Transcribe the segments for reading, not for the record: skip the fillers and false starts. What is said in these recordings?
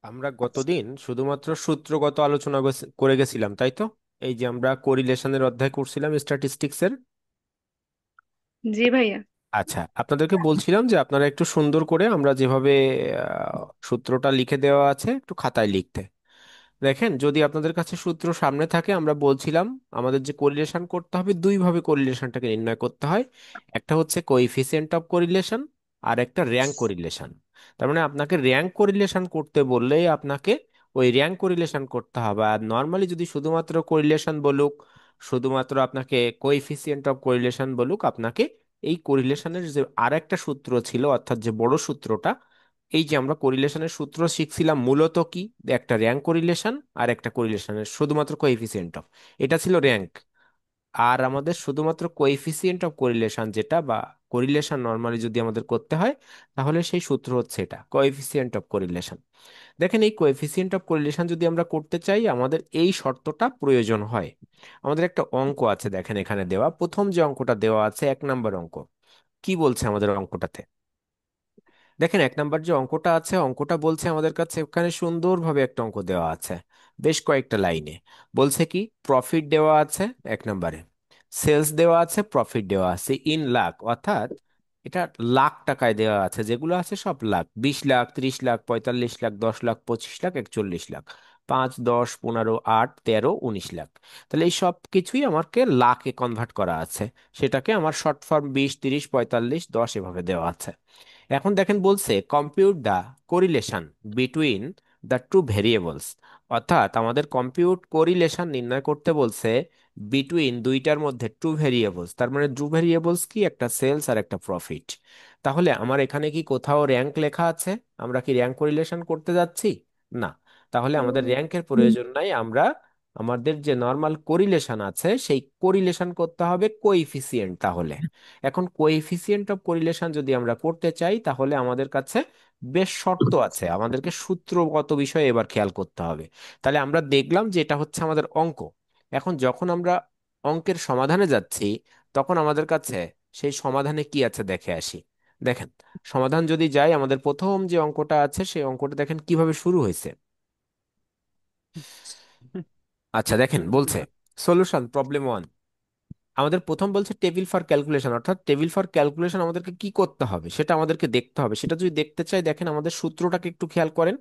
আমরা গতদিন শুধুমাত্র সূত্রগত আলোচনা করে গেছিলাম, তাই তো? এই যে আমরা কোরিলেশনের অধ্যায় করছিলাম স্ট্যাটিস্টিক্সের। জি ভাইয়া। আচ্ছা, আপনাদেরকে বলছিলাম যে আপনারা একটু সুন্দর করে আমরা যেভাবে সূত্রটা লিখে দেওয়া আছে একটু খাতায় লিখতে। দেখেন, যদি আপনাদের কাছে সূত্র সামনে থাকে, আমরা বলছিলাম আমাদের যে কোরিলেশন করতে হবে, দুই ভাবে কোরিলেশনটাকে নির্ণয় করতে হয়। একটা হচ্ছে কোএফিসিয়েন্ট অফ কোরিলেশন, আর একটা র্যাঙ্ক কোরিলেশন। তার মানে আপনাকে র্যাঙ্ক কোরিলেশন করতে বললেই আপনাকে ওই র্যাঙ্ক কোরিলেশন করতে হবে। আর নর্মালি যদি শুধুমাত্র কোরিলেশন বলুক, শুধুমাত্র আপনাকে কোএফিসিয়েন্ট অফ কোরিলেশন বলুক, আপনাকে এই কোরিলেশনের যে আর একটা সূত্র ছিল, অর্থাৎ যে বড় সূত্রটা, এই যে আমরা কোরিলেশনের সূত্র শিখছিলাম মূলত কি, একটা র্যাঙ্ক কোরিলেশন আর একটা কোরিলেশনের শুধুমাত্র কোএফিসিয়েন্ট অফ, এটা ছিল র্যাঙ্ক। আর আমাদের শুধুমাত্র কোএফিসিয়েন্ট অফ কোরিলেশন যেটা, বা কোরিলেশন নর্মালি যদি আমাদের করতে হয়, তাহলে সেই সূত্র হচ্ছে এটা কোএফিসিয়েন্ট অফ কোরিলেশন। দেখেন, এই কোএফিসিয়েন্ট অফ কোরিলেশন যদি আমরা করতে চাই, আমাদের এই শর্তটা প্রয়োজন হয়। আমাদের একটা অঙ্ক আছে, দেখেন এখানে দেওয়া প্রথম যে অঙ্কটা দেওয়া আছে, 1 নম্বর অঙ্ক। কি বলছে আমাদের অঙ্কটাতে? দেখেন, 1 নম্বর যে অঙ্কটা আছে, অঙ্কটা বলছে আমাদের কাছে ওখানে সুন্দরভাবে একটা অঙ্ক দেওয়া আছে, বেশ কয়েকটা লাইনে। বলছে কি, প্রফিট দেওয়া আছে 1 নম্বরে, সেলস দেওয়া আছে, প্রফিট দেওয়া আছে ইন লাখ, অর্থাৎ এটা লাখ টাকায় দেওয়া আছে, যেগুলো আছে সব লাখ, 20 লাখ, 30 লাখ, 45 লাখ, 10 লাখ, 25 লাখ, 41 লাখ, 5, 10, 15, 8, 13, 19 লাখ। তাহলে এই সব কিছুই আমাকে লাখে কনভার্ট করা আছে। সেটাকে আমার শর্ট ফর্ম 20, 30, 45, 10 এভাবে দেওয়া আছে। এখন দেখেন, বলছে compute the correlation between the two variables, অর্থাৎ আমাদের কম্পিউট কোরিলেশন নির্ণয় করতে বলছে বিটুইন দুইটার মধ্যে টু ভেরিয়েবলস। তার মানে টু ভেরিয়েবলস কি, একটা সেলস আর একটা প্রফিট। তাহলে আমার এখানে কি কোথাও র্যাঙ্ক লেখা আছে? আমরা কি র্যাঙ্ক কোরিলেশন করতে যাচ্ছি? না। তাহলে আমাদের র্যাঙ্কের প্রয়োজন নাই। আমরা আমাদের যে নর্মাল কোরিলেশন আছে, সেই কোরিলেশন করতে হবে কোইফিসিয়েন্ট। তাহলে এখন কোএফিসিয়েন্ট অফ কোরিলেশন যদি আমরা করতে চাই, তাহলে আমাদের কাছে বেশ শর্ত আছে, আমাদেরকে সূত্রগত বিষয়ে এবার খেয়াল করতে হবে। তাহলে আমরা দেখলাম যে এটা হচ্ছে আমাদের অঙ্ক। এখন যখন আমরা অঙ্কের সমাধানে যাচ্ছি, তখন আমাদের কাছে সেই সমাধানে কি আছে দেখে আসি। দেখেন, সমাধান যদি যাই, আমাদের প্রথম যে অঙ্কটা আছে সেই অঙ্কটা দেখেন কিভাবে শুরু হয়েছে। আচ্ছা দেখেন, বলছে সলিউশন প্রবলেম 1। আমাদের প্রথম বলছে টেবিল ফর ক্যালকুলেশন, অর্থাৎ টেবিল ফর ক্যালকুলেশন আমাদেরকে কি করতে হবে সেটা আমাদেরকে দেখতে হবে। সেটা যদি দেখতে চাই, দেখেন আমাদের সূত্রটাকে একটু খেয়াল করেন।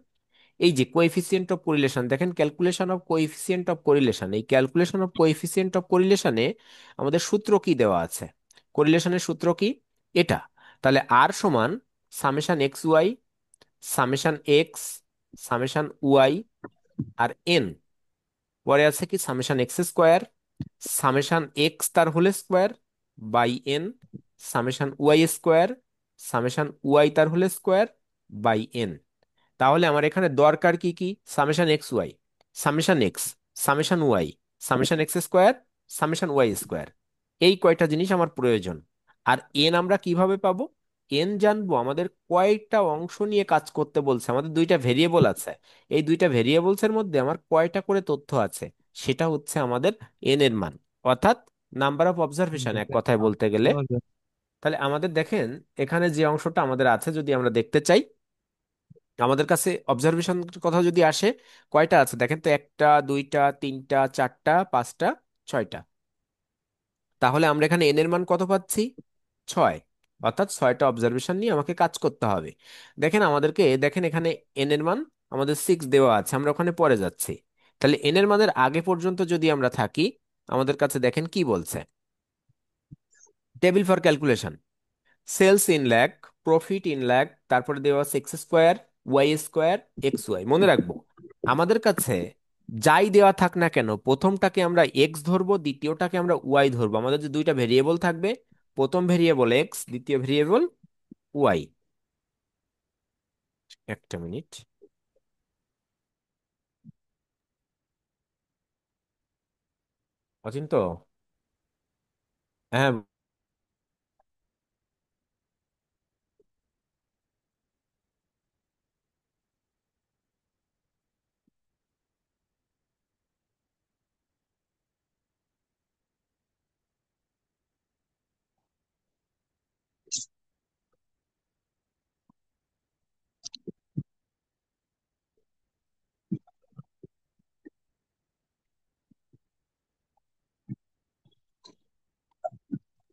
এই যে কোএফিসিয়েন্ট অফ কোরিলেশন, দেখেন calculation of coefficient of correlation, এই ক্যালকুলেশন অফ কোএফিসিয়েন্ট অফ কোরিলেশনে আমাদের সূত্র কি দেওয়া আছে? কোরিলেশনের সূত্র কি? এটা। তাহলে আর সমান summation x Y, summation x, summation Y, আর এন। পরে আছে কি summation x square, summation x তার whole square by N, summation Y square, summation Y তার হোল স্কোয়ার বাই এন। তাহলে আমার এখানে দরকার কি কি? Summation x Y, summation x, summation Y, summation x square, summation Y square. এই কয়টা জিনিস আমার প্রয়োজন। আর এন আমরা কিভাবে পাবো? এন জানবো আমাদের কয়টা অংশ নিয়ে কাজ করতে বলছে। আমাদের দুইটা ভেরিয়েবল আছে, এই দুইটা ভেরিয়েবলস এর মধ্যে আমার কয়টা করে তথ্য আছে, সেটা হচ্ছে আমাদের এন এর মান, অর্থাৎ নাম্বার অফ অবজারভেশন এক কথায় বলতে গেলে। তাহলে আমাদের দেখেন, এখানে যে অংশটা আমাদের আছে যদি আমরা দেখতে চাই, আমাদের কাছে অবজারভেশন কথা যদি আসে, কয়টা আছে দেখেন তো, একটা, দুইটা, তিনটা, চারটা, পাঁচটা, ছয়টা। তাহলে আমরা এখানে এন এর মান কত পাচ্ছি? 6। অর্থাৎ 6টা অবজারভেশন নিয়ে আমাকে কাজ করতে হবে। দেখেন আমাদেরকে, দেখেন এখানে এন এর মান আমাদের 6 দেওয়া আছে, আমরা ওখানে পরে যাচ্ছি। তাহলে এন এর মানের আগে পর্যন্ত যদি আমরা থাকি, আমাদের কাছে দেখেন কি বলছে। Table for calculation, sales in lakh, profit in lakh, তারপরে দেওয়া আছে X square, Y square, X Y. মনে রাখবো, আমাদের কাছে যাই দেওয়া থাক না কেন, প্রথমটাকে আমরা এক্স ধরবো, দ্বিতীয়টাকে আমরা ওয়াই ধরবো। আমাদের যে দুইটা ভেরিয়েবল থাকবে, প্রথম ভেরিয়েবল এক্স, দ্বিতীয় ভেরিয়েবল ওয়াই। একটা মিনিট। অচিন্ত, হ্যাঁ।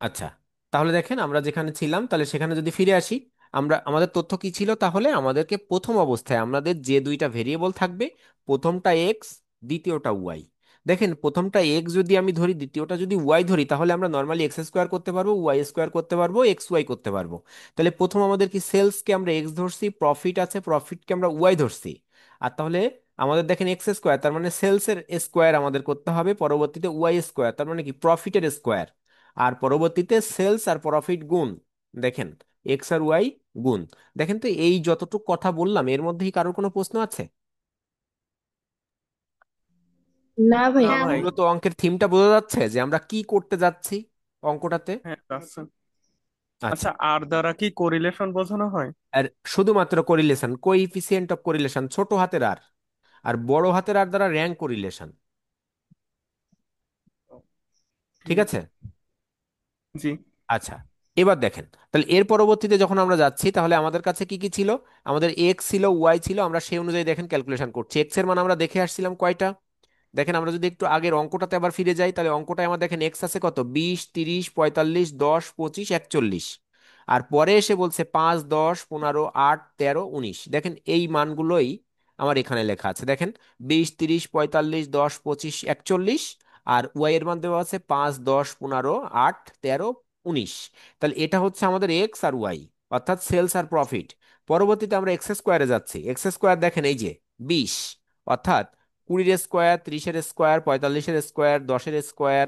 আচ্ছা, তাহলে দেখেন আমরা যেখানে ছিলাম তাহলে সেখানে যদি ফিরে আসি, আমরা আমাদের তথ্য কি ছিল? তাহলে আমাদেরকে প্রথম অবস্থায় আমাদের যে দুইটা ভেরিয়েবল থাকবে, প্রথমটা এক্স, দ্বিতীয়টা ওয়াই। দেখেন প্রথমটা এক্স যদি আমি ধরি, দ্বিতীয়টা যদি ওয়াই ধরি, তাহলে আমরা নর্মালি এক্স স্কোয়ার করতে পারবো, ওয়াই স্কোয়ার করতে পারবো, এক্স ওয়াই করতে পারবো। তাহলে প্রথম আমাদের কি, সেলসকে আমরা এক্স ধরছি, প্রফিট আছে প্রফিটকে আমরা ওয়াই ধরছি। আর তাহলে আমাদের দেখেন এক্স স্কোয়ার তার মানে সেলসের স্কোয়ার আমাদের করতে হবে, পরবর্তীতে ওয়াই স্কোয়ার তার মানে কি প্রফিটের স্কোয়ার, আর পরবর্তীতে সেলস আর প্রফিট গুণ, দেখেন এক্স আর ওয়াই গুণ। দেখেন তো এই যতটুকু কথা বললাম এর মধ্যে কি কারোর কোনো প্রশ্ন আছে? না না ভাইয়া। ভাই। মূলত অঙ্কের থিমটা বোঝা যাচ্ছে যে আমরা কি করতে যাচ্ছি অঙ্কটাতে। হ্যাঁ, আচ্ছা। আচ্ছা, আচ্ছা, আর দ্বারা কি কোরিলেশন বোঝানো হয়? আর শুধুমাত্র কোরিলেশন, কোইফিসিয়েন্ট অফ কোরিলেশন, ছোট হাতের আর, আর বড় হাতের আর দ্বারা র্যাঙ্ক কোরিলেশন। ঠিক ঠিক আছে। জি। আচ্ছা, এবার দেখেন তাহলে এর পরবর্তীতে যখন আমরা যাচ্ছি তাহলে আমাদের কাছে কি কি ছিল? আমাদের এক্স ছিল, ওয়াই ছিল, আমরা সেই অনুযায়ী দেখেন ক্যালকুলেশন করছি। এক্স এর মান আমরা দেখে আসছিলাম কয়টা? দেখেন আমরা যদি একটু আগের অঙ্কটাতে আবার ফিরে যাই, তাহলে অঙ্কটায় আমার দেখেন এক্স আছে কত, 20, 30, 45, 10, 25, 41। আর পরে এসে বলছে 5, 10, 15, 8, 13, 19। দেখেন এই মানগুলোই আমার এখানে লেখা আছে, দেখেন 20, 30, 45, 10, 25, 41। আর ওয়াই এর মান দেওয়া আছে 5, 10, 15, 8, 13, 19। তাহলে এটা হচ্ছে আমাদের এক্স আর ওয়াই, অর্থাৎ সেলস আর প্রফিট। পরবর্তীতে আমরা এক্স স্কোয়ারে যাচ্ছি। এক্স স্কোয়ার দেখেন এই যে 20, অর্থাৎ 20-এর স্কোয়ার, 30-এর স্কোয়ার, 45-এর স্কোয়ার, 10-এর স্কোয়ার,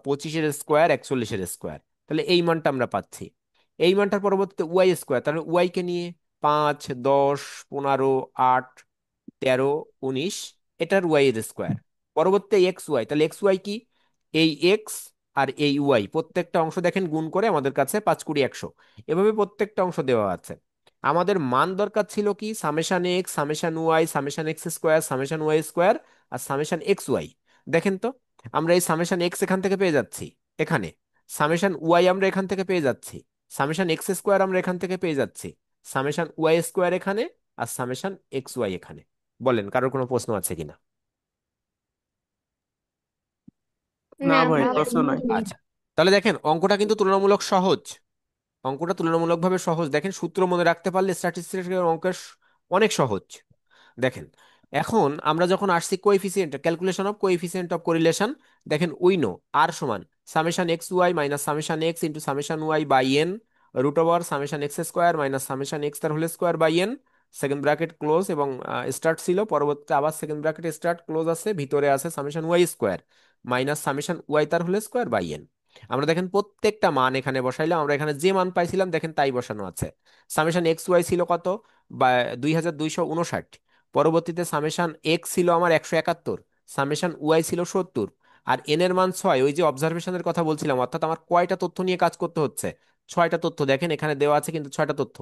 25-এর স্কোয়ার, 41-এর স্কোয়ার। তাহলে এই মানটা আমরা পাচ্ছি। এই মানটার পরবর্তীতে ওয়াই স্কোয়ার, তাহলে ওয়াই কে নিয়ে 5, 10, 15, 8, 13, 19, এটার ওয়াই এর স্কোয়ার। পরবর্তীতে এক্স ওয়াই, তাহলে এক্স ওয়াই কি, এই এক্স আর এই ওয়াই প্রত্যেকটা অংশ দেখেন গুণ করে আমাদের কাছে 5, 20, 100, এভাবে প্রত্যেকটা অংশ দেওয়া আছে। আমাদের মান দরকার ছিল কি, summation x, summation Y, summation x square, summation Y square, আর সামেশন এক্স ওয়াই। দেখেন তো, আমরা এই সামেশন এক্স এখান থেকে পেয়ে যাচ্ছি এখানে, সামেশন ওয়াই আমরা এখান থেকে পেয়ে যাচ্ছি, সামেশন এক্স স্কোয়ার আমরা এখান থেকে পেয়ে যাচ্ছি, সামেশন ওয়াই স্কোয়ার এখানে, আর সামেশন এক্স ওয়াই এখানে। বলেন কারোর কোনো প্রশ্ন আছে কিনা? না না ভাই, ভাইয়া। প্রশ্ন নাই। আচ্ছা, তাহলে দেখেন অঙ্কটা কিন্তু তুলনামূলক সহজ। অঙ্কটা তুলনামূলকভাবে সহজ, দেখেন সূত্র মনে রাখতে পারলে স্ট্যাটিস্টিক্যাল অঙ্কের অনেক সহজ। দেখেন এখন আমরা যখন আসছি coefficient, calculation of coefficient of correlation, দেখেন উই নো আর সমান summation x y minus summation x into summation y by n, root over summation x square minus summation x তার whole square by n, second bracket close এবং start ছিল, পরবর্তীতে আবার second bracket start close আছে, ভিতরে আছে summation Y square minus summation Y তার whole square by N. আমরা দেখেন প্রত্যেকটা মান এখানে বসাইলাম, আমরা এখানে যে মান পাইছিলাম দেখেন তাই বসানো আছে। সামেশন এক্স ওয়াই ছিল কত, বা 2259। পরবর্তীতে সামেশন এক্স ছিল আমার 171, সামেশন ওয়াই ছিল 70, আর এন এর মান 6। ওই যে অবজারভেশনের কথা বলছিলাম, অর্থাৎ আমার কয়টা তথ্য নিয়ে কাজ করতে হচ্ছে, 6টা তথ্য দেখেন এখানে দেওয়া আছে, কিন্তু 6টা তথ্য,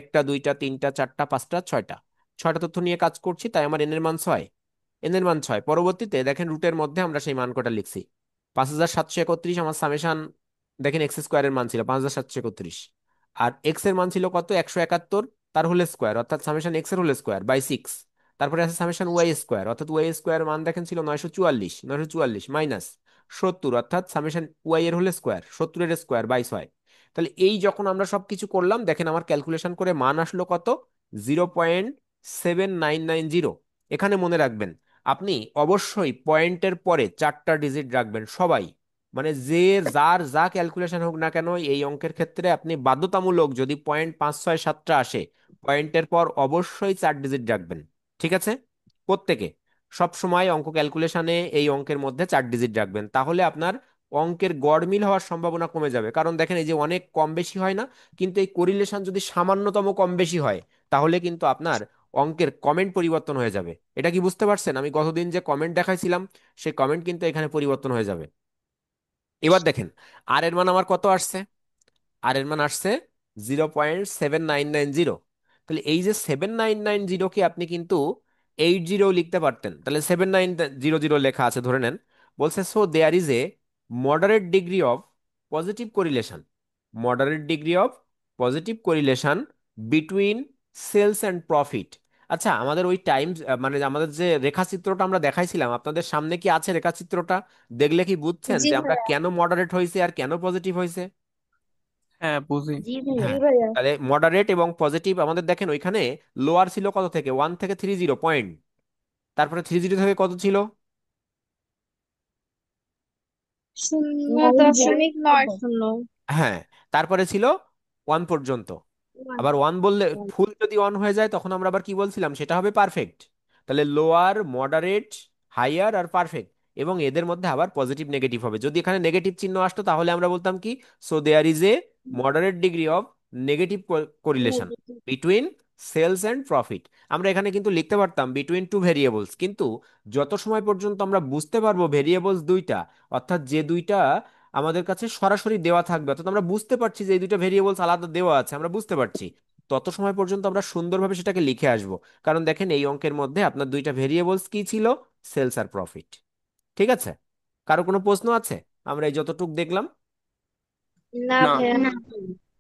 একটা দুইটা তিনটা চারটা পাঁচটা ছয়টা, 6টা তথ্য নিয়ে কাজ করছি, তাই আমার এন এর মান 6। এন এর মান 6, পরবর্তীতে দেখেন রুটের মধ্যে আমরা সেই মান কটা লিখছি, 5731 আমার সামেশন, দেখেন এক্স স্কোয়ারের মান ছিল 5731, আর এক্স এর মান ছিল কত, 171, তার হোল স্কোয়ার অর্থাৎ সামেশন এক্স এর হোল স্কোয়ার বাই 6। তারপরে আছে সামেশন ওয়াই স্কোয়ার, অর্থাৎ ওয়াই স্কোয়ার মান দেখেন ছিল 944, 944 মাইনাস 70, অর্থাৎ সামেশন ওয়াই এর হোল স্কোয়ার, 70-এর স্কোয়ার বাই 6। তাহলে এই যখন আমরা সবকিছু করলাম দেখেন আমার ক্যালকুলেশন করে মান আসলো কত, 0.7990। এখানে মনে রাখবেন আপনি অবশ্যই পয়েন্টের পরে 4টা ডিজিট রাখবেন সবাই, মানে যে যার যা ক্যালকুলেশন হোক না কেন এই অঙ্কের ক্ষেত্রে আপনি বাধ্যতামূলক, যদি পয়েন্ট 5, 6, 7টা আসে, পয়েন্টের পর অবশ্যই 4 ডিজিট রাখবেন। ঠিক আছে, প্রত্যেকে সব সময় অঙ্ক ক্যালকুলেশনে এই অঙ্কের মধ্যে 4 ডিজিট রাখবেন, তাহলে আপনার অঙ্কের গড়মিল হওয়ার সম্ভাবনা কমে যাবে। কারণ দেখেন এই যে অনেক কম বেশি হয় না, কিন্তু এই কোরিলেশন যদি সামান্যতম কম বেশি হয় তাহলে কিন্তু আপনার অঙ্কের কমেন্ট পরিবর্তন হয়ে যাবে। এটা কি বুঝতে পারছেন? আমি গতদিন যে কমেন্ট দেখাইছিলাম সেই কমেন্ট কিন্তু এখানে পরিবর্তন হয়ে যাবে। এবার দেখেন আর এর মান আমার কত আসছে, আর এর মান আসছে 0.7990। তাহলে এই যে 7990-কে আপনি কিন্তু 80 লিখতে পারতেন, তাহলে 7900 লেখা আছে ধরে নেন। বলছে so there is a moderate degree of positive correlation, moderate degree of positive correlation between sales and profit. আচ্ছা, আমাদের ওই টাইম, মানে আমাদের যে রেখাচিত্রটা আমরা দেখাইছিলাম আপনাদের সামনে, কি আছে রেখাচিত্রটা? দেখলে কি বুঝছেন জি যে আমরা ভাইয়া। কেন মডারেট হয়েছে আর কেন পজিটিভ হয়েছে? হ্যাঁ, বুঝি। জি ভাইয়া। জি হ্যাঁ, ভাইয়া। তাহলে মডারেট এবং পজিটিভ আমাদের দেখেন ওইখানে লোয়ার ছিল কত থেকে, 1 থেকে 30 পয়েন্ট, তারপরে 30 থেকে কত ছিল? 9.9 শূন্য। হ্যাঁ, তারপরে ছিল 1 পর্যন্ত। আবার ওয়ান বললে, ফুল যদি অন হয়ে যায় তখন আমরা আবার কি বলছিলাম, সেটা হবে পারফেক্ট। তাহলে লোয়ার, মডারেট, হাইয়ার আর পারফেক্ট, এবং এদের মধ্যে আবার পজিটিভ নেগেটিভ হবে। যদি এখানে নেগেটিভ চিহ্ন আসতো তাহলে আমরা বলতাম কি, so there is a moderate degree of negative correlation between sales and profit. আমরা এখানে কিন্তু লিখতে পারতাম বিটুইন টু ভেরিয়েবলস, কিন্তু যত সময় পর্যন্ত আমরা বুঝতে পারবো ভেরিয়েবলস দুইটা, অর্থাৎ যে দুইটা আমাদের কাছে সরাসরি দেওয়া থাকবে, অর্থাৎ আমরা বুঝতে পারছি যে এই দুইটা ভেরিয়েবলস আলাদা দেওয়া আছে, আমরা বুঝতে পারছি, তত সময় পর্যন্ত আমরা সুন্দরভাবে সেটাকে লিখে আসব। কারণ দেখেন এই অঙ্কের মধ্যে আপনার দুইটা ভেরিয়েবলস কি ছিল, সেলস আর প্রফিট। ঠিক আছে? কারো কোনো প্রশ্ন আছে? আমরা এই যতটুক দেখলাম। না না। ভাইয়া, না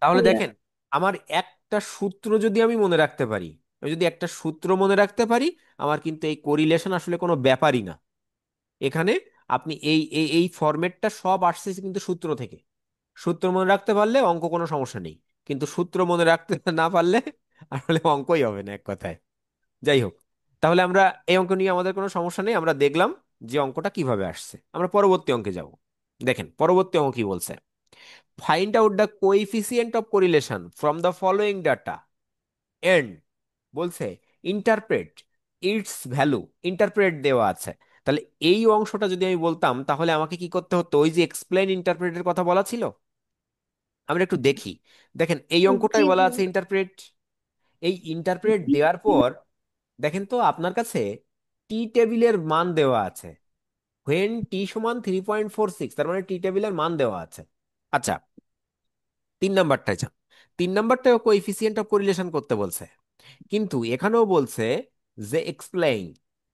তাহলে ভাইয়া। দেখেন, আমার একটা সূত্র যদি আমি মনে রাখতে পারি, আমি যদি একটা সূত্র মনে রাখতে পারি, আমার কিন্তু এই কোরিলেশন আসলে কোনো ব্যাপারই না। এখানে আপনি এই এই এই ফরম্যাটটা সব আসছে কিন্তু সূত্র থেকে। সূত্র মনে রাখতে পারলে অঙ্ক কোনো সমস্যা নেই, কিন্তু সূত্র মনে রাখতে না পারলে আসলে অঙ্কই হবে না এক কথায়। যাই হোক, তাহলে আমরা এই অঙ্ক নিয়ে আমাদের কোনো সমস্যা নেই, আমরা দেখলাম যে অঙ্কটা কিভাবে আসছে। আমরা পরবর্তী অঙ্কে যাব। দেখেন পরবর্তী অঙ্ক কি বলছে। Find out the coefficient of correlation from the following data and, বলছে ইন্টারপ্রেট ইটস ভ্যালু। ইন্টারপ্রেট দেওয়া আছে। তাহলে এই অংশটা যদি আমি বলতাম তাহলে আমাকে কি করতে হতো, ওই যে এক্সপ্লেন ইন্টারপ্রেটের কথা বলা ছিল, আমরা একটু দেখি। দেখেন এই জি অঙ্কটাই বলা ভাইয়া। আছে ইন্টারপ্রেট। এই ইন্টারপ্রেট দেওয়ার পর দেখেন তো আপনার কাছে টি টেবিলের মান দেওয়া আছে। হোয়েন টি সমান 3.46, তার মানে টি টেবিলের মান দেওয়া আছে। আচ্ছা, 3 নাম্বারটায় যান। 3 নাম্বারটাও কোএফিসিয়েন্ট অফ কোরিলেশন করতে বলছে, কিন্তু এখানেও বলছে যে এক্সপ্লেইন।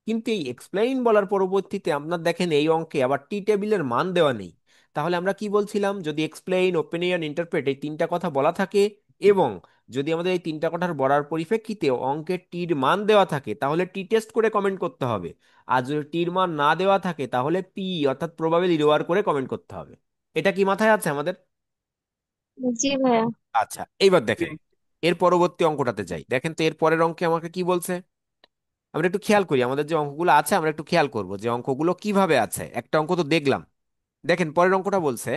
কিন্তু এই এক্সপ্লেইন বলার পরবর্তীতে আপনার দেখেন এই অঙ্কে আবার টি টেবিলের মান দেওয়া নেই। তাহলে আমরা কি বলছিলাম, যদি এক্সপ্লেইন, ওপিনিয়ন, ইন্টারপ্রেট এই তিনটা কথা বলা থাকে, এবং যদি আমাদের এই তিনটা কথার বলার পরিপ্রেক্ষিতে অঙ্কের টির মান দেওয়া থাকে, তাহলে টি টেস্ট করে কমেন্ট করতে হবে। আর যদি টির মান না দেওয়া থাকে তাহলে পি, অর্থাৎ প্রবাবিলি লোয়ার করে কমেন্ট করতে হবে। এটা কি মাথায় আছে আমাদের? জি ভাইয়া। আচ্ছা, এইবার জি। দেখেন এর পরবর্তী অঙ্কটাতে যাই। দেখেন তো এর পরের অঙ্কে আমাকে কি বলছে। আমরা একটু খেয়াল করি, আমাদের যে অঙ্কগুলো আছে আমরা একটু খেয়াল করব যে অঙ্কগুলো কিভাবে আছে। একটা অঙ্ক তো দেখলাম। দেখেন পরের অঙ্কটা বলছে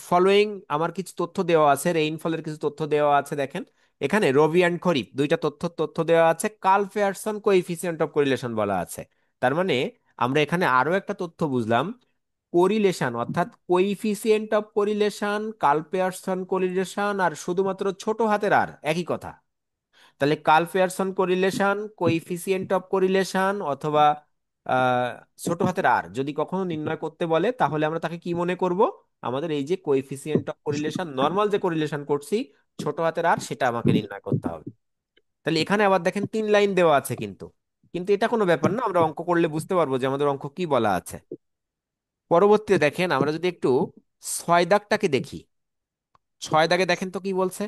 ফলোয়িং, আমার কিছু তথ্য দেওয়া আছে, রেইনফলের কিছু তথ্য দেওয়া আছে। দেখেন এখানে রবি অ্যান্ড খরিফ দুইটা তথ্য দেওয়া আছে, Karl Pearson coefficient of correlation বলা আছে। তার মানে আমরা এখানে আরো একটা তথ্য বুঝলাম, কোরিলেশন অর্থাৎ coefficient of correlation, Karl Pearson correlation আর শুধুমাত্র ছোট হাতের আর একই কথা। তাহলে Karl Pearson correlation, coefficient of correlation, অথবা আহ, ছোট হাতের আর যদি কখনো নির্ণয় করতে বলে তাহলে আমরা তাকে কি মনে করব, আমাদের এই যে কোইফিসিয়েন্ট অফ কোরিলেশন, নর্মাল যে কোরিলেশন করছি ছোট হাতের আর, সেটা আমাকে নির্ণয় করতে হবে। তাহলে এখানে আবার দেখেন 3 লাইন দেওয়া আছে, কিন্তু কিন্তু এটা কোনো ব্যাপার না, আমরা অঙ্ক করলে বুঝতে পারবো যে আমাদের অঙ্ক কি বলা আছে। পরবর্তীতে দেখেন আমরা যদি একটু 6 দাগটাকে দেখি। 6 দাগে দেখেন তো কি বলছে।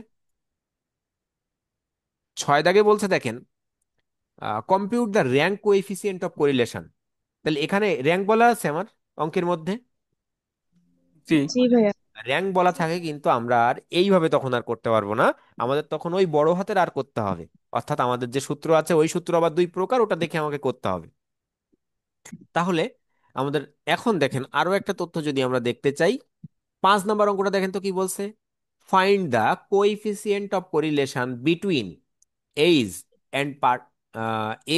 6 দাগে বলছে দেখেন compute the rank coefficient of correlation. তাহলে এখানে র্যাঙ্ক বলা আছে আমার অঙ্কের মধ্যে। জি। জি ভাইয়া। র্যাঙ্ক বলা থাকে, কিন্তু আমরা আর এইভাবে তখন আর করতে পারবো না, আমাদের তখন ওই বড় হাতের আর করতে হবে। অর্থাৎ আমাদের যে সূত্র আছে ওই সূত্র আবার 2 প্রকার, ওটা দেখে আমাকে করতে হবে। তাহলে আমাদের এখন দেখেন আরো একটা তথ্য যদি আমরা দেখতে চাই, 5 নাম্বার অঙ্কটা দেখেন তো কি বলছে। Find the coefficient of correlation between age and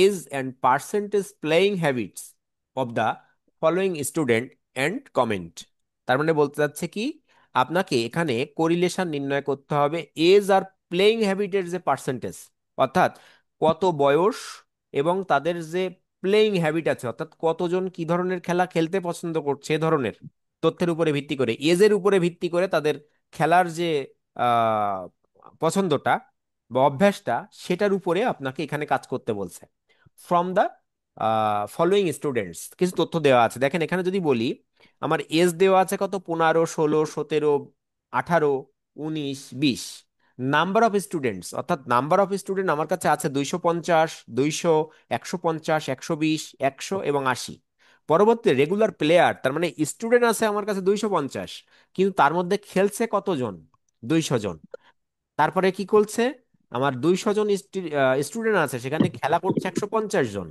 age and percentage playing habits of the following student and comment. তার মানে বলতে চাচ্ছে কি, আপনাকে এখানে কোরিলেশন নির্ণয় করতে হবে এজ আর প্লেয়িং হ্যাবিটের যে পার্সেন্টেজ, অর্থাৎ কত বয়স এবং তাদের যে প্লেয়িং হ্যাবিট আছে, অর্থাৎ কতজন কি ধরনের খেলা খেলতে পছন্দ করছে, এ ধরনের তথ্যের উপরে ভিত্তি করে, এজের উপরে ভিত্তি করে তাদের খেলার যে আহ, পছন্দটা বা অভ্যাসটা, সেটার উপরে আপনাকে এখানে কাজ করতে বলছে। ফ্রম দ্য ফলোয়িং স্টুডেন্টস কিছু তথ্য দেওয়া আছে। দেখেন এখানে যদি বলি, আমার এজ দেওয়া আছে কত, 15, 16, 17, 18, 19, 20। নাম্বার অফ স্টুডেন্টস, অর্থাৎ নাম্বার অফ স্টুডেন্ট আমার কাছে আছে 250, 200, 150, 120, 100 এবং 80। পরবর্তী রেগুলার প্লেয়ার, তার মানে স্টুডেন্ট আছে আমার কাছে 250, কিন্তু তার মধ্যে খেলছে কতজন? 200 জন। তারপরে কি করছে, আমার 200 জন স্টুডেন্ট আছে, সেখানে খেলা করছে 150 জন।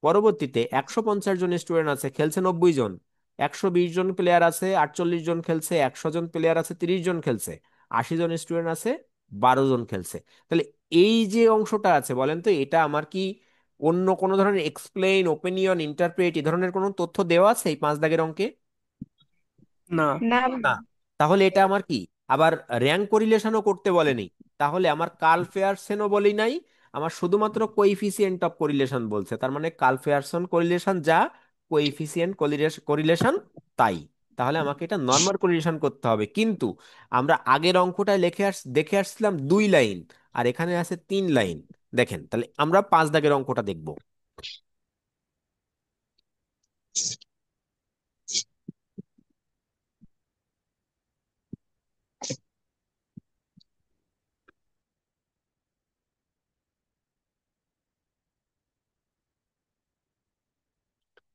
পরবর্তীতে 150 জন স্টুডেন্ট আছে, খেলছে 90 জন। 120 জন প্লেয়ার আছে, 48 জন খেলছে। 100 জন প্লেয়ার আছে, 30 জন খেলছে। 80 জন স্টুডেন্ট আছে, 12 জন খেলছে। তাহলে এই যে অংশটা আছে, বলেন তো এটা আমার কি অন্য কোনো ধরনের এক্সপ্লেইন, ওপিনিয়ন, ইন্টারপ্রেট এই ধরনের কোনো তথ্য দেওয়া আছে এই 5 দাগের অঙ্কে? না। না না। ভাইয়া। তাহলে এটা আমার কি, আবার র্যাঙ্ক করিলেশনও করতে বলেনি। তাহলে আমার কালফেয়ারসেনও বলি নাই, আমার শুধুমাত্র কোইফিসিয়েন্ট অফ করিলেশন বলছে। তার মানে কালফেয়ারসন করিলেশন যা, কোইফিসিয়েন্ট করিলেশন তাই। তাহলে আমাকে এটা নর্মাল করিলেশন করতে হবে। কিন্তু আমরা আগের অঙ্কটায় দেখে আসছিলাম 2 লাইন, আর এখানে আছে 3 লাইন। দেখেন, তাহলে আমরা 5 দাগের অঙ্কটা দেখব।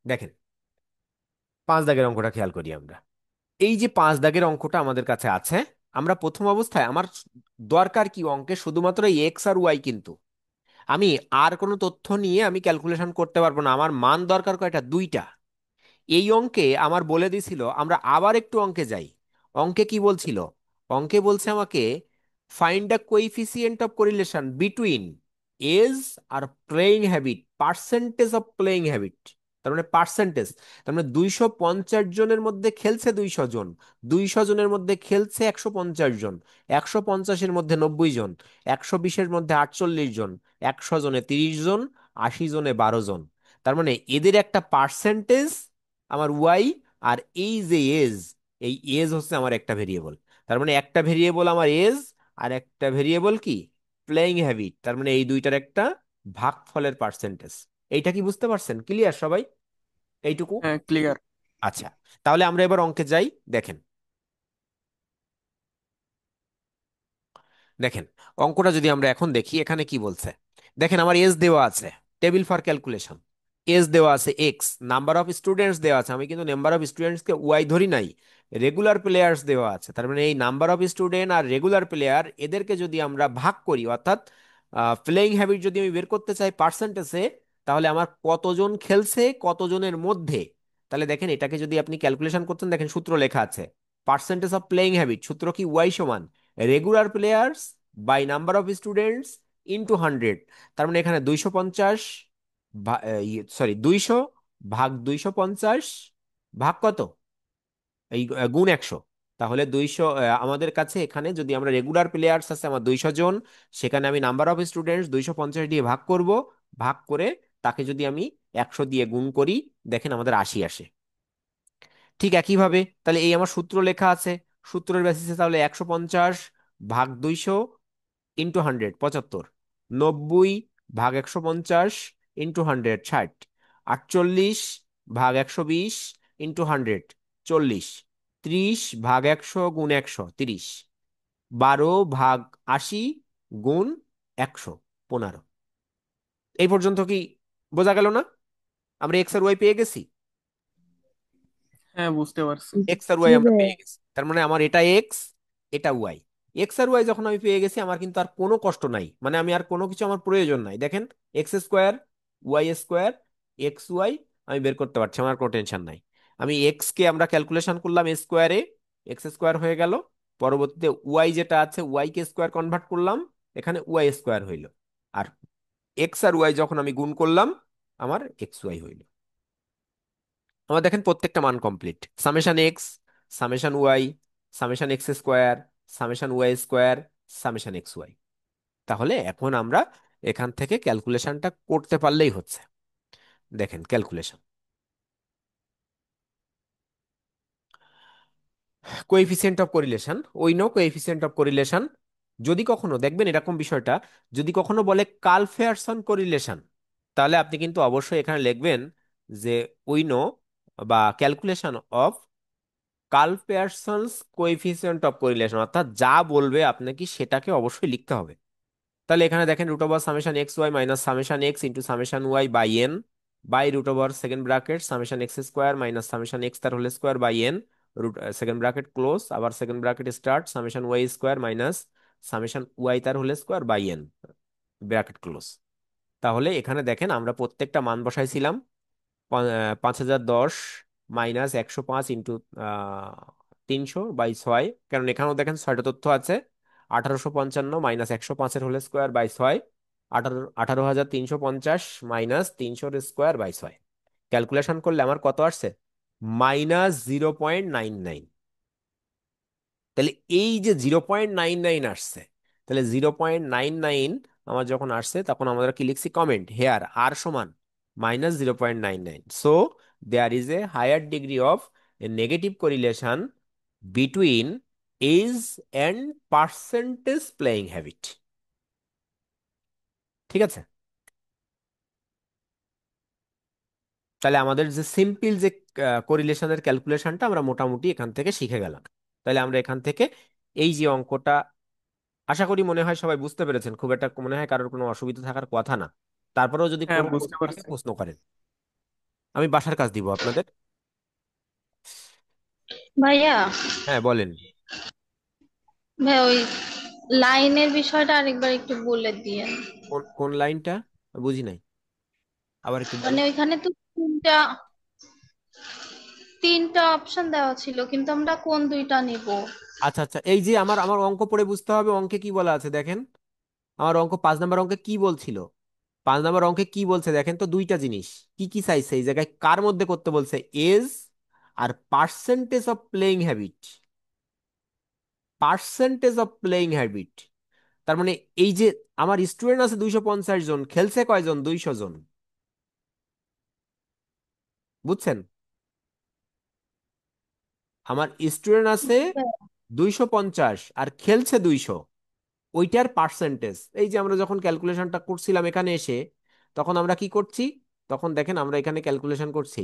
দেখেন, 5 দাগের অঙ্কটা খেয়াল করি আমরা। এই যে 5 দাগের অঙ্কটা আমাদের কাছে আছে, আমরা প্রথম অবস্থায় আমার দরকার কি অঙ্কে, শুধুমাত্র এক্স আর ওয়াই। কিন্তু আমি আর কোনো তথ্য নিয়ে আমি ক্যালকুলেশন করতে পারবো না, আমার মান দরকার কয়টা? 2টা। এই অঙ্কে আমার বলে দিছিল, আমরা আবার একটু অঙ্কে যাই। অঙ্কে কি বলছিল? অঙ্কে বলছে আমাকে find the coefficient of correlation between age আর playing habit, percentage of playing habit. তার মানে পার্সেন্টেজ, তার মানে 250 জনের মধ্যে খেলছে 200 জন, 200 জনের মধ্যে খেলছে 150 জন, 150-এর মধ্যে 90 জন, 120-এর মধ্যে 48 জন, 100 জনে 30 জন, 80 জনে 12 জন। তার মানে এদের একটা পার্সেন্টেজ আমার ওয়াই, আর এই যে এজ, এই এজ হচ্ছে আমার একটা ভেরিয়েবল। তার মানে একটা ভেরিয়েবল আমার এজ, আর একটা ভেরিয়েবল কি, প্লেইং হ্যাবিট। তার মানে এই দুইটার একটা ভাগফলের পার্সেন্টেজ। এইটা কি বুঝতে পারছেন? ক্লিয়ার সবাই এইটুকু? হ্যাঁ, ক্লিয়ার। আচ্ছা, তাহলে আমরা এবার অঙ্কে যাই। দেখেন, দেখেন অঙ্কটা যদি আমরা এখন দেখি, এখানে কি বলছে। দেখেন, আমার এজ দেওয়া আছে, টেবিল ফর ক্যালকুলেশন। এজ দেওয়া আছে এক্স, নাম্বার অফ স্টুডেন্টস দেওয়া আছে, আমি কিন্তু নাম্বার অফ স্টুডেন্টসকে ওয়াই ধরি নাই। রেগুলার প্লেয়ার্স দেওয়া আছে, তার মানে এই নাম্বার অফ স্টুডেন্ট আর রেগুলার প্লেয়ার এদেরকে যদি আমরা ভাগ করি, অর্থাৎ প্লেইং হ্যাবিট যদি আমি বের করতে চাই পার্সেন্টেজে, তাহলে আমার কতজন খেলছে কতজনের মধ্যে। তাহলে দেখেন, এটাকে যদি আপনি ক্যালকুলেশন করতেন, দেখেন সূত্র লেখা আছে, পার্সেন্টেজ অফ প্লেইং হ্যাবিট সূত্র কি, ওয়াই সমান regular players by number of students into 100। তার মানে এখানে 250, সরি 200 ভাগ 250 ভাগ কত, এই গুণ 100। তাহলে 200, আমাদের কাছে এখানে যদি আমরা রেগুলার প্লেয়ার্স আছে আমার 200 জন, সেখানে আমি নাম্বার অফ স্টুডেন্টস 250 দিয়ে ভাগ করব। ভাগ করে তাকে যদি আমি 100 দিয়ে গুণ করি, দেখেন আমাদের 80 আসে। ঠিক একইভাবে তাহলে এই আমার সূত্র লেখা আছে, সূত্রের বেসিসে তাহলে 150 ভাগ 200 ইন্টু 100 75, 90 ভাগ 150 ইন্টু 100 60, 48 ভাগ 120 ইন্টু 100 40, 30 ভাগ 100 গুণ 100 30, 12 ভাগ 80 গুণ 100 15। এই পর্যন্ত কি বোঝা গেল না? আমরা এক্স আর ওয়াই পেয়ে গেছি। হ্যাঁ, বুঝতে পারছি। এক্স আর জি ওয়াই আমরা ভাইয়া। পেয়ে গেছি, তার মানে আমার এটা এক্স, এটা ওয়াই। এক্স আর ওয়াই যখন আমি পেয়ে গেছি, আমার কিন্তু আর কোনো কষ্ট নাই, মানে আমি আর কোনো কিছু আমার প্রয়োজন নাই। দেখেন, X square, Y square, X Y আমি বের করতে পারছি, আমার কোনো টেনশন নাই। আমি এক্স কে আমরা ক্যালকুলেশন করলাম স্কোয়ারে, এক্স স্কোয়ার হয়ে গেল। পরবর্তীতে ওয়াই যেটা আছে, ওয়াই কে স্কোয়ার কনভার্ট করলাম, এখানে ওয়াই স্কোয়ার হইলো। আর এক্স আর ওয়াই যখন আমি গুণ করলাম, আমার এক্স ওয়াই হইলো। আমার দেখেন প্রত্যেকটা মান complete, summation x, summation Y, summation x square, summation Y square, summation x Y. তাহলে এখন আমরা এখান থেকে ক্যালকুলেশনটা করতে পারলেই হচ্ছে। দেখেন ক্যালকুলেশন, কোএফিসিয়েন্ট অফ কোরিলেশন, ওই নো কোএফিসিয়েন্ট অফ কোরিলেশন। যদি কখনো দেখবেন এরকম বিষয়টা, যদি কখনো বলে কালফেয়ারসন কোরিলেশন, তাহলে আপনি কিন্তু অবশ্যই এখানে লিখবেন যে উই নো বা calculation of Karl Pearson's coefficient of correlation, অর্থাৎ যা বলবে আপনাকে সেটাকে অবশ্যই লিখতে হবে। তাহলে এখানে দেখেন root over summation x y minus summation x into summation y by n by root over second bracket summation x square minus summation x তার whole square by n root second bracket close, আবার second bracket start summation Y square minus summation Y তার whole square by n bracket close. তাহলে এখানে দেখেন আমরা প্রত্যেকটা মান বসাইছিলাম। 5010 minus 105 into 300/6, কারণ এখানেও দেখেন 6টা তথ্য আছে। 1855 মাইনাস 105-এর হোল স্কোয়ার বাই 6, 18,350 মাইনাস 300-এর স্কোয়ার বাই 6। ক্যালকুলেশন করলে আমার কত আসছে? -0.99। তাহলে এই যে 0.99 আসছে, তাহলে 0.99 আমার যখন আসছে তখন আমরা কি লিখছি? কমেন্ট হেয়ার আর সমান -0.99। So there is a higher degree of a negative correlation between age and percentage playing habit. ঠিক আছে? তাহলে আমাদের যে সিম্পল যে কোরিলেশনের ক্যালকুলেশনটা আমরা মোটামুটি এখান থেকে শিখে গেলাম। তাহলে আমরা এখান থেকে এই যে অঙ্কটা, আশা করি মনে হয় সবাই বুঝতে পেরেছেন, খুব একটা মনে হয় কারোর কোনো অসুবিধা থাকার কথা না। তারপরেও যদি হ্যাঁ, কোনো বুঝতে প্রশ্ন থাকে পারছি। প্রশ্ন করেন, আমি বাসার কাজ দিব আপনাদের। ভাইয়া, হ্যাঁ বলেন। ভাই ওই লাইনের বিষয়টা আরেকবার একটু বলে দিয়েন। কোন কোন লাইনটা? বুঝি নাই, আবার একটু মানে বলেন। ওইখানে তো তিনটা তিনটা অপশন দেওয়া ছিল, কিন্তু আমরা কোন দুইটা নিব? আচ্ছা আচ্ছা, এই যে আমার আমার অঙ্ক পড়ে বুঝতে হবে অঙ্কে কি বলা আছে দেখেন। আমার অঙ্ক 5 নম্বর অঙ্কে কি বলছিল? 5 নম্বর অঙ্কে কি বলছে দেখেন তো, দুইটা জিনিস কি কি চাইছে এই জায়গায়, কার মধ্যে করতে বলছে? এজ আর percentage of playing habit. Percentage of playing habit, তার মানে এই যে আমার স্টুডেন্ট আছে 250 জন, খেলছে কয়জন? 200 জন। বুঝছেন? আমার স্টুডেন্ট আছে 250 আর খেলছে 200, ওইটার পার্সেন্টেজ। এই যে আমরা যখন ক্যালকুলেশনটা করছিলাম এখানে এসে, তখন আমরা কি করছি? তখন দেখেন আমরা এখানে ক্যালকুলেশন করছি,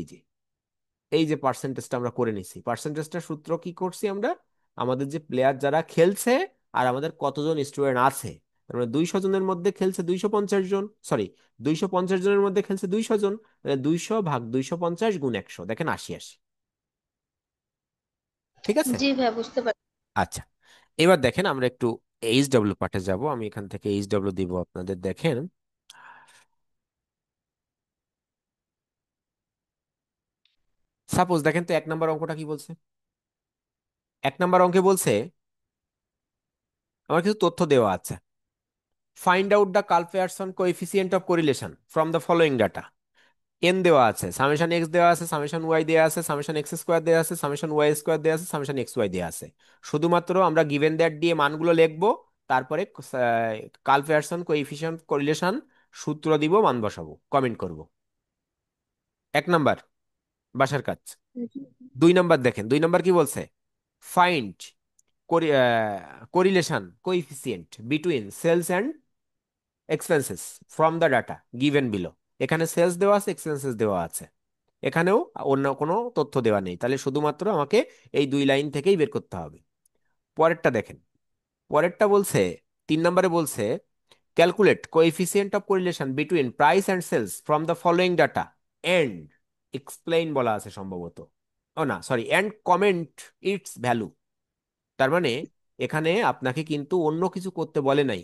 এই যে পার্সেন্টেজটা আমরা করে নিছি। পার্সেন্টেজটার সূত্র কি করছি আমরা? আমাদের যে প্লেয়ার যারা খেলছে আর আমাদের কতজন স্টুডেন্ট আছে, তার মানে 200 জনের মধ্যে খেলছে 250 জন, সরি 250 জনের মধ্যে খেলছে 200 জন, তাহলে 200 ভাগ 250 গুণ 100, দেখেন 80 আসে। ঠিক আছে? জি ভাইয়া, বুঝতে পারছি। আচ্ছা, এবার দেখেন আমরা একটু এইচডব্লিউ পার্টে যাব। আমি এখান থেকে এইচডব্লিউ দিব আপনাদের, দেখেন। সাপোজ দেখেন তো 1 নম্বর অঙ্কটা কি বলছে। 1 নম্বর অঙ্কে বলছে আমার কিছু তথ্য দেওয়া আছে। Find out the Karl Pearson coefficient of correlation from the following data. N দেওয়া আছে, সামেশন এক্স দেওয়া আছে, সামেশন ওয়াই দেওয়া আছে, সামেশন এক্স স্কোয়ার দেওয়া আছে, সামেশন ওয়াই স্কোয়ার দেওয়া আছে, সামেশন এক্স ওয়াই দেওয়া আছে। শুধুমাত্র আমরা গিভেন দ্যাট দিয়ে মানগুলো লিখবো, তারপরে কার্ল পেয়ারসন কোএফিসিয়েন্ট কোরিলেশন সূত্র দিব, মান বসাবো, কমেন্ট করব। 1 নম্বর বাসার কাজ। 2 নম্বর দেখেন, 2 নম্বর কি বলছে? Find correlation coefficient between sales and expenses from the data given below. এখানে সেলস দেওয়া আছে, এক্সপেন্সেস দেওয়া আছে, এখানেও অন্য কোনো তথ্য দেওয়া নেই। তাহলে শুধুমাত্র আমাকে এই 2 লাইন থেকেই বের করতে হবে। পরেরটা দেখেন, পরেরটা বলছে 3 নম্বরে বলছে calculate coefficient of correlation between price and sales from the following data and explain বলা আছে সম্ভবত, ও না sorry, and comment its value. তার মানে এখানে আপনাকে কিন্তু অন্য কিছু করতে বলে নাই,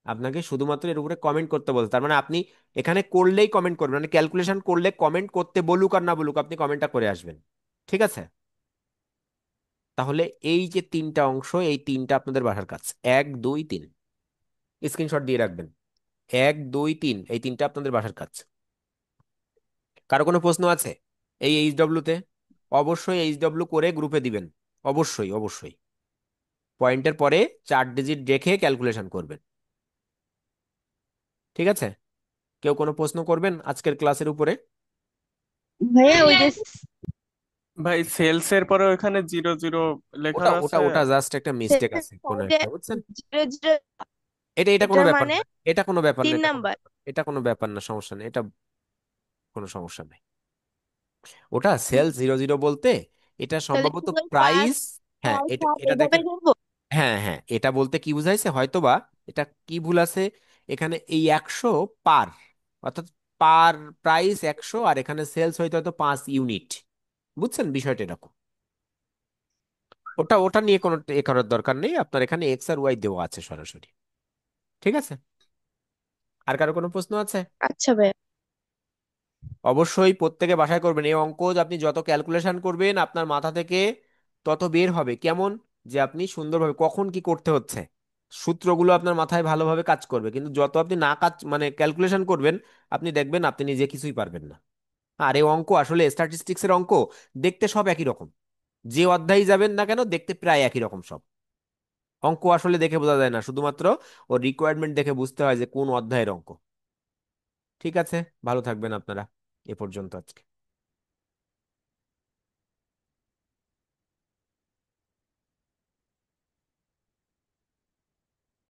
আপনাকে শুধুমাত্র এর উপরে কমেন্ট করতে বলছে। তার মানে আপনি এখানে করলেই কমেন্ট করবেন, মানে ক্যালকুলেশন করলে কমেন্ট করতে বলুক আর না বলুক, আপনি কমেন্টটা করে আসবেন। ঠিক আছে? তাহলে এই যে 3টা অংশ, এই 3টা আপনাদের বাসার কাজ। 1 2 3 স্ক্রিনশট দিয়ে রাখবেন। 1 2 3 এই 3টা আপনাদের বাসার কাজ। কারো কোনো প্রশ্ন আছে এই এইচডব্লিউ তে? অবশ্যই এইচডব্লিউ করে গ্রুপে দিবেন, অবশ্যই অবশ্যই। পয়েন্টের পরে 4 ডিজিট রেখে ক্যালকুলেশন করবেন। ঠিক আছে? কেউ কোনো প্রশ্ন করবেন আজকের ক্লাসের উপরে? ভাইয়া ওই যে ভাই, সেলস এর পরে ওখানে 0 0 লেখা ওটা ওটা আছে। ওটা জাস্ট একটা মিস্টেক আছে কোনো ওই যে একটা, বুঝছেন? জিরো জিরো, এটা এটা কোনো এটার ব্যাপার মানে না, এটা কোনো ব্যাপার না, তিন এটা কোনো নাম্বার। ব্যাপার না, এটা কোনো ব্যাপার না, সমস্যা নেই, এটা কোনো সমস্যা নেই। ওটা সেলস 0 0 বলতে এটা তাহলে কি সম্ভবত ওই পাঁচ প্রাইস। হ্যাঁ, ছয় এটা সাত এটা এভাবে দেখেন। করবো? হ্যাঁ হ্যাঁ, এটা বলতে কি বুঝাইছে হয়তোবা, এটা কি ভুল আছে এখানে, এই 100 পার, অর্থাৎ পার প্রাইস 100, আর এখানে সেলস হয়তো হয়তো 5 ইউনিট। বুঝছেন বিষয়টা এরকম। ওটা ওটা নিয়ে কোনো এ করার দরকার নেই, আপনার এখানে এক্স আর ওয়াই দেওয়া আছে সরাসরি। ঠিক আছে, আর কারো কোনো প্রশ্ন আছে? আচ্ছা ভাইয়া। অবশ্যই প্রত্যেকে বাসায় করবেন এই অঙ্ক। আপনি যত ক্যালকুলেশন করবেন আপনার মাথা থেকে তত বের হবে কেমন, যে আপনি সুন্দরভাবে কখন কি করতে হচ্ছে, সূত্রগুলো আপনার মাথায় ভালোভাবে কাজ করবে। কিন্তু যত আপনি না কাজ মানে ক্যালকুলেশন করবেন, আপনি দেখবেন আপনি নিজে কিছুই পারবেন না। আর এই অঙ্ক আসলে স্ট্যাটিস্টিক্স এর অঙ্ক, দেখতে সব একই রকম। যে অধ্যায় যাবেন না কেন দেখতে প্রায় একই রকম সব। অঙ্ক আসলে দেখে বোঝা যায় না, শুধুমাত্র ওর রিকোয়ারমেন্ট দেখে বুঝতে হয় যে কোন অধ্যায়ের অঙ্ক। ঠিক আছে, ভালো থাকবেন আপনারা। এ পর্যন্ত আজকে।